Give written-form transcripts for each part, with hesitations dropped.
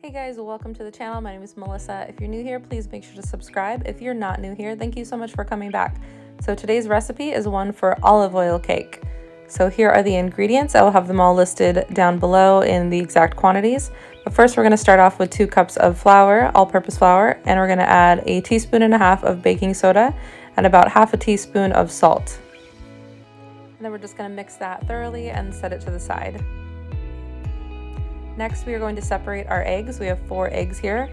Hey guys, welcome to the channel. My name is Melissa. If you're new here, please make sure to subscribe. If you're not new here, thank you so much for coming back. So today's recipe is one for olive oil cake. So here are the ingredients. I will have them all listed down below in the exact quantities. But first we're going to start off with 2 cups of flour, all-purpose flour, and we're going to add 1.5 teaspoons of baking soda and about 1/2 teaspoon of salt. And then we're just going to mix that thoroughly and set it to the side. Next, we are going to separate our eggs. We have 4 eggs here.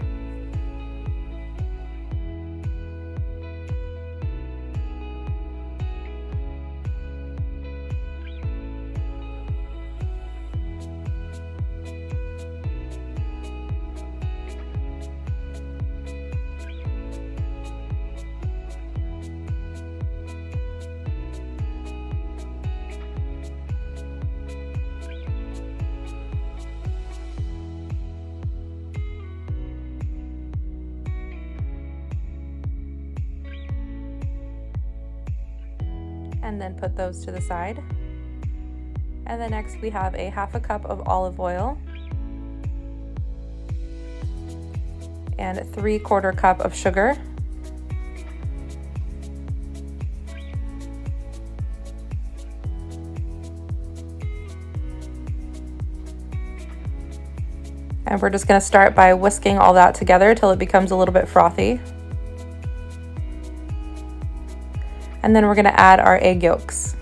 And then put those to the side. And then next we have 1/2 cup of olive oil and 3/4 cup of sugar. And we're just going to start by whisking all that together till it becomes a little bit frothy. And then we're going to add our egg yolks.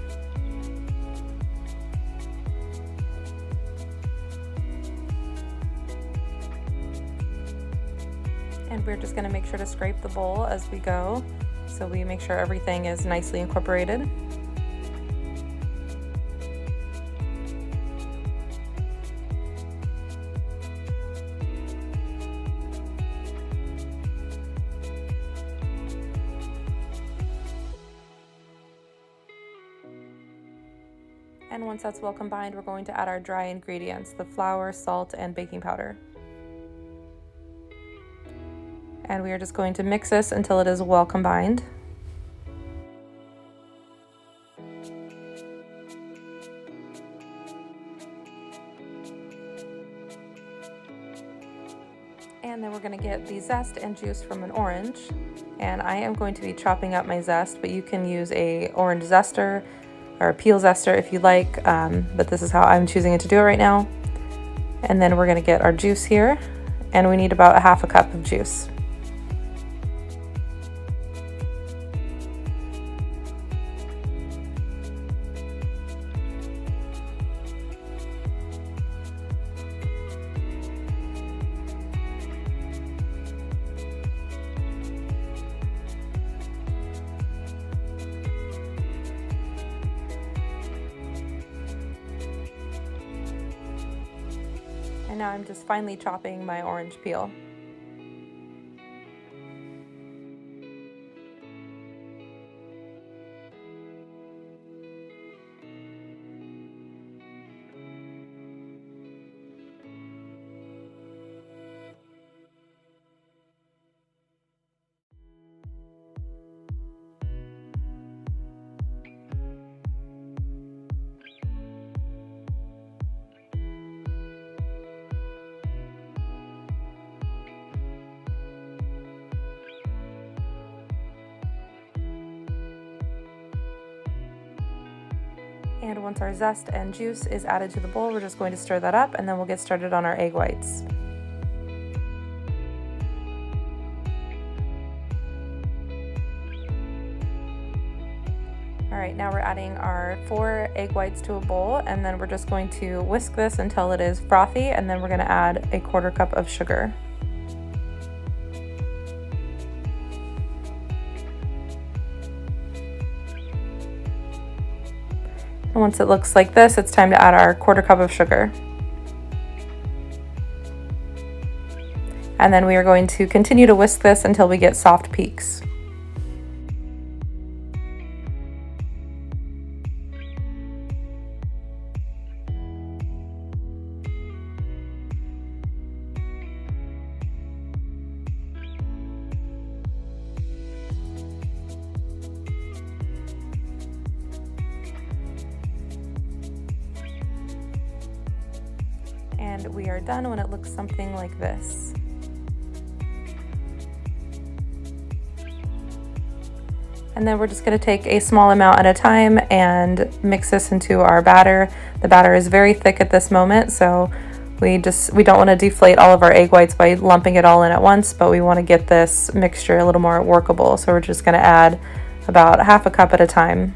And we're just going to make sure to scrape the bowl as we go, so we make sure everything is nicely incorporated. And once that's well combined, we're going to add our dry ingredients, the flour, salt, and baking powder. And we are just going to mix this until it is well combined. And then we're going to get the zest and juice from an orange. And I am going to be chopping up my zest, but you can use a orange zester or a peel zester if you like, but this is how I'm choosing to do it right now. And then we're going to get our juice here, and we need about 1/2 cup of juice. And now I'm just finely chopping my orange peel. And once our zest and juice is added to the bowl, we're just going to stir that up, and then we'll get started on our egg whites. All right, now we're adding our 4 egg whites to a bowl, and then we're just going to whisk this until it is frothy, and then we're going to add 1/4 cup of sugar. And once it looks like this, it's time to add our 1/4 cup of sugar. And then we are going to continue to whisk this until we get soft peaks. and we are done when it looks something like this. And then we're just going to take a small amount at a time and mix this into our batter. The batter is very thick at this moment, so we don't want to deflate all of our egg whites by lumping it all in at once, but we want to get this mixture a little more workable. So we're just going to add about half a cup at a time.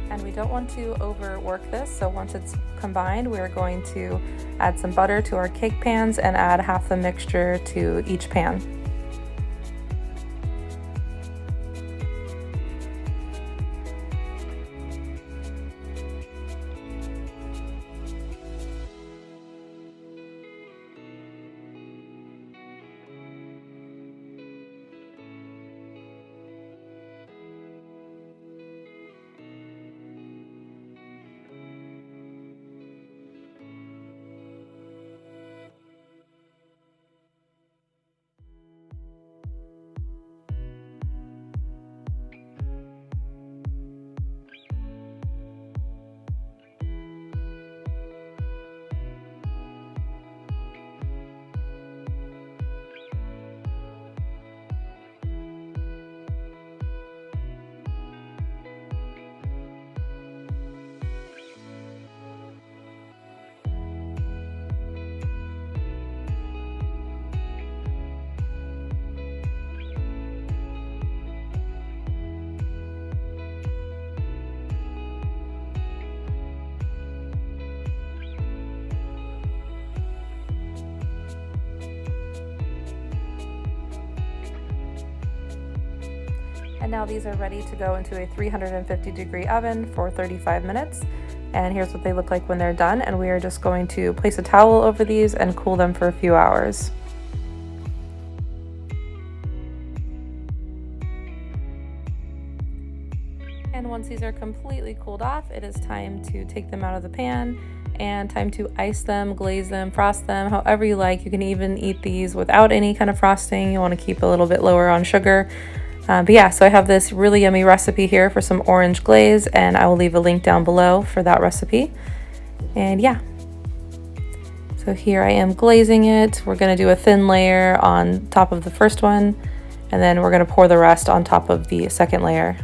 And we don't want to overwork this, so once it's combined, we're going to add some butter to our cake pans and add half the mixture to each pan. And now these are ready to go into a 350-degree oven for 35 minutes. And here's what they look like when they're done. And we are just going to place a towel over these and cool them for a few hours. And once these are completely cooled off, it is time to take them out of the pan and time to ice them, glaze them, frost them, however you like. You can even eat these without any kind of frosting. You want to keep a little bit lower on sugar. But yeah, so I have this really yummy recipe here for some orange glaze, and I will leave a link down below for that recipe. And yeah, so here I am glazing it. We're going to do a thin layer on top of the first one, and then we're going to pour the rest on top of the second layer.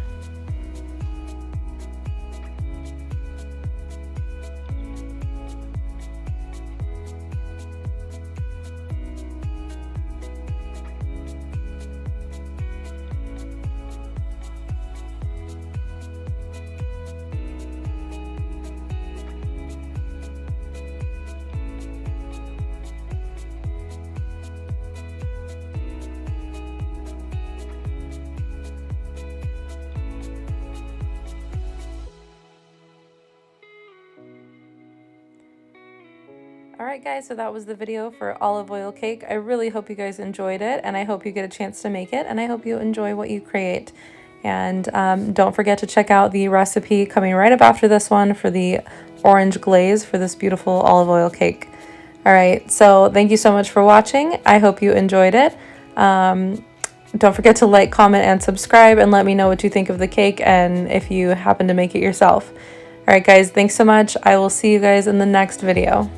Alright guys, so that was the video for olive oil cake. I really hope you guys enjoyed it, and I hope you get a chance to make it, and I hope you enjoy what you create. And don't forget to check out the recipe coming right up after this one for the orange glaze for this beautiful olive oil cake. Alright, so thank you so much for watching. I hope you enjoyed it. Don't forget to like, comment, and subscribe, and let me know what you think of the cake and if you happen to make it yourself. Alright guys, thanks so much. I will see you guys in the next video.